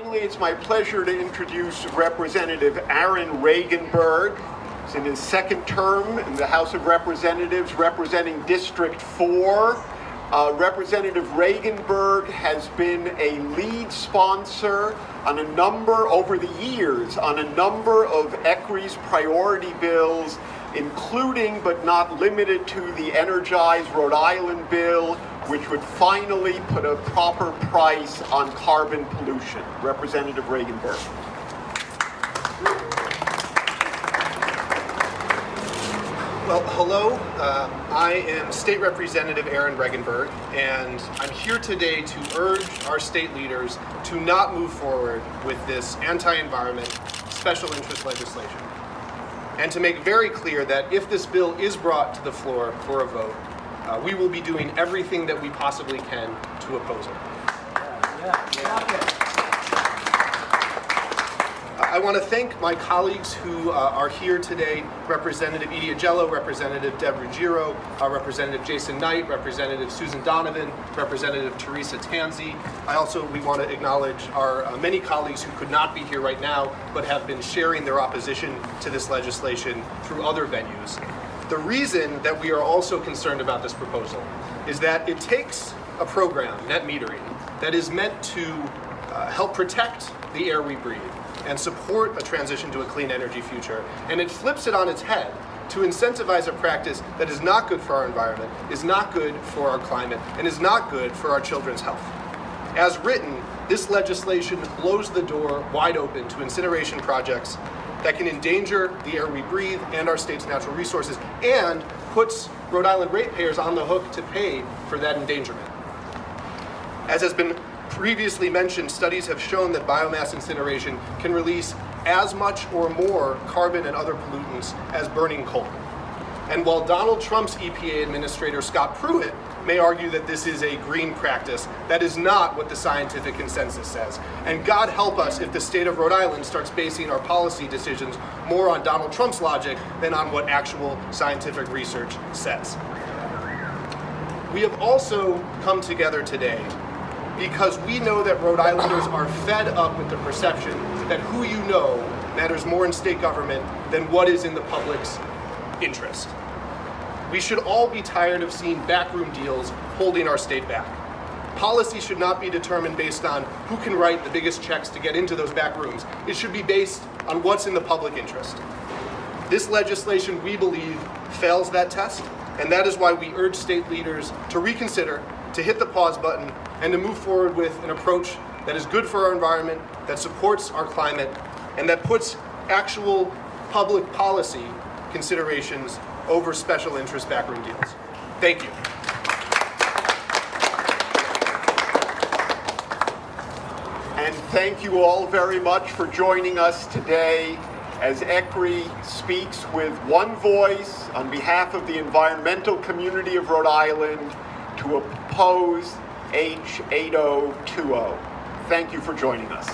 Finally, it's my pleasure to introduce Representative Aaron Regunberg. He's in his second term in the House of Representatives, representing District 4. Representative Regunberg has been a lead sponsor on a number, over the years, on a number of ECRI's priority bills, including but not limited to the Energize Rhode Island bill, which would finally put a proper price on carbon pollution. Representative Regunberg. Well, hello. I am State Representative Aaron Regunberg, and I'm here today to urge our state leaders to not move forward with this anti-environment special interest legislation, and to make very clear that if this bill is brought to the floor for a vote, we will be doing everything that we possibly can to oppose it. I want to thank my colleagues who are here today, Representative Edith Ajello, Representative Deborah Ruggiero, Representative Jason Knight, Representative Susan Donovan, Representative Teresa Tanzi. We want to acknowledge our many colleagues who could not be here right now, but have been sharing their opposition to this legislation through other venues. The reason that we are also concerned about this proposal is that it takes a program, net metering, that is meant to help protect the air we breathe and support a transition to a clean energy future, and it flips it on its head to incentivize a practice that is not good for our environment, is not good for our climate, and is not good for our children's health. As written, this legislation blows the door wide open to incineration projects that can endanger the air we breathe and our state's natural resources, and puts Rhode Island ratepayers on the hook to pay for that endangerment. As has been previously mentioned, studies have shown that biomass incineration can release as much or more carbon and other pollutants as burning coal. And while Donald Trump's EPA Administrator Scott Pruitt may argue that this is a green practice, that is not what the scientific consensus says. And God help us if the state of Rhode Island starts basing our policy decisions more on Donald Trump's logic than on what actual scientific research says. We have also come together today because we know that Rhode Islanders are fed up with the perception that who you know matters more in state government than what is in the public's interest. We should all be tired of seeing backroom deals holding our state back. Policy should not be determined based on who can write the biggest checks to get into those back rooms. It should be based on what's in the public interest. This legislation, we believe, fails that test, and that is why we urge state leaders to reconsider, to hit the pause button, and to move forward with an approach that is good for our environment, that supports our climate, and that puts actual public policy considerations over special interest backroom deals. Thank you. And thank you all very much for joining us today as ECRI speaks with one voice on behalf of the environmental community of Rhode Island to oppose H8020. Thank you for joining us.